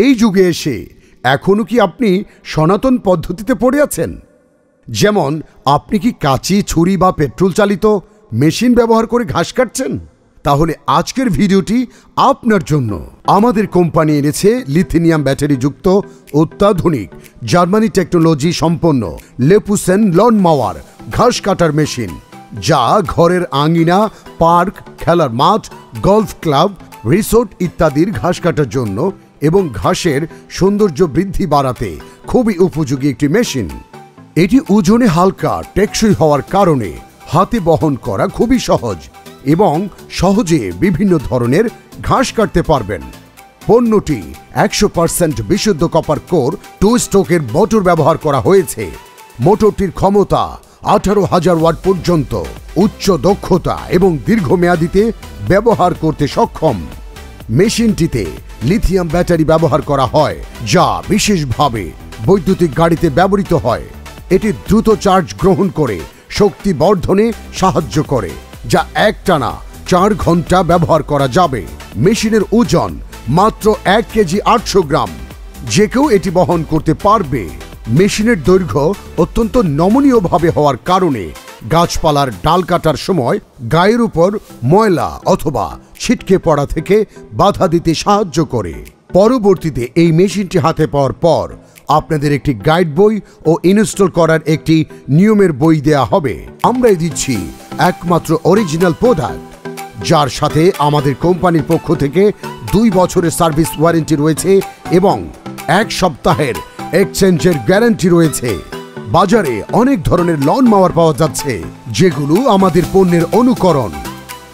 এই যুগে এসে এখনো কি আপনি সনাতন পদ্ধতিতে পড়ে আছেন? যেমন আপনি কি কাঁচি, ছুরি বা পেট্রোল চালিত মেশিন ব্যবহার করে ঘাস কাটছেন? তাহলে আজকের ভিডিওটি আপনার জন্য। আমাদের কোম্পানি এনেছে লিথিয়াম ব্যাটারি যুক্ত অত্যাধুনিক জার্মানি টেকনোলজি সম্পন্ন লেপুসেন লন মাওয়ার ঘাস কাটার মেশিন, যা ঘরের আঙিনা, পার্ক, খেলার মাঠ, গলফ ক্লাব, রিসোর্ট ইত্যাদির ঘাস কাটার জন্য এবং ঘাসের সৌন্দর্য বৃদ্ধি বাড়াতে খুবই উপযোগী একটি মেশিন। এটি ওজনে হালকা, টেকসই হওয়ার কারণে হাতে বহন করা খুবই সহজ এবং সহজে বিভিন্ন ধরনের ঘাস কাটতে পারবেন। পণ্যটি 100% বিশুদ্ধ কপার কোর 2 স্ট্রোকের মোটর ব্যবহার করা হয়েছে। মোটরটির ক্ষমতা 18,000 ওয়াট পর্যন্ত, উচ্চ দক্ষতা এবং দীর্ঘমেয়াদীতে ব্যবহার করতে সক্ষম। মেশিনটিতে লিথিয়াম ব্যাটারি ব্যবহার করা হয়, যা বিশেষভাবে বৈদ্যুতিক গাড়িতে ব্যবহৃত হয়। এটি দ্রুত চার্জ গ্রহণ করে শক্তি বর্ধনে সাহায্য করে, যা একটানা 4 ঘন্টা ব্যবহার করা যাবে। মেশিনের ওজন মাত্র 1 কেজি 800 গ্রাম, যে কেউ এটি বহন করতে পারবে। মেশিনের দৈর্ঘ্য অত্যন্ত নমনীয়ভাবে হওয়ার কারণে গাছপালার ডাল কাটার সময় গায়ের উপর ময়লা অথবা ছিটকে পড়া থেকে বাধা দিতে সাহায্য করে। পরবর্তীতে এই মেশিনটি হাতে পাওয়ার পর আপনাদের একটি গাইড বই ও ইনস্টল করার একটি নিয়মের বই দেয়া হবে। আমরাই দিচ্ছি একমাত্র অরিজিনাল প্রোডাক্ট, যার সাথে আমাদের কোম্পানির পক্ষ থেকে 2 বছরের সার্ভিস ওয়ারেন্টি রয়েছে এবং 1 সপ্তাহের এক্সচেঞ্জের গ্যারান্টি রয়েছে। বাজারে অনেক ধরনের লন মাওয়ার পাওয়া যাচ্ছে, যেগুলো আমাদের পণ্যের অনুকরণ।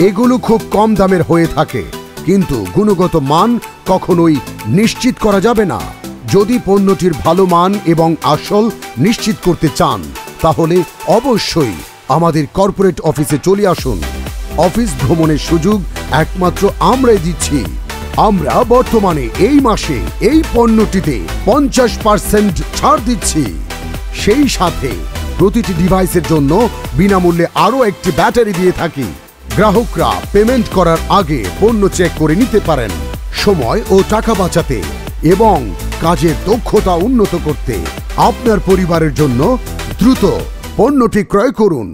এগুলো খুব কম দামের হয়ে থাকে, কিন্তু গুণগত মান কখনোই নিশ্চিত করা যাবে না। যদি পণ্যটির ভালো মান এবং আসল নিশ্চিত করতে চান, তাহলে অবশ্যই আমাদের কর্পোরেট অফিসে চলে আসুন। অফিস ভ্রমণের সুযোগ একমাত্র আমরাই দিচ্ছি। আমরা বর্তমানে এই মাসে এই পণ্যটিতে 50% ছাড় দিচ্ছি। সেই সাথে প্রতিটি ডিভাইসের জন্য বিনামূল্যে আরও একটি ব্যাটারি দিয়ে থাকি। গ্রাহকরা পেমেন্ট করার আগে পণ্য চেক করে নিতে পারেন। সময় ও টাকা বাঁচাতে এবং কাজের দক্ষতা উন্নত করতে আপনার পরিবারের জন্য দ্রুত পণ্যটি ক্রয় করুন।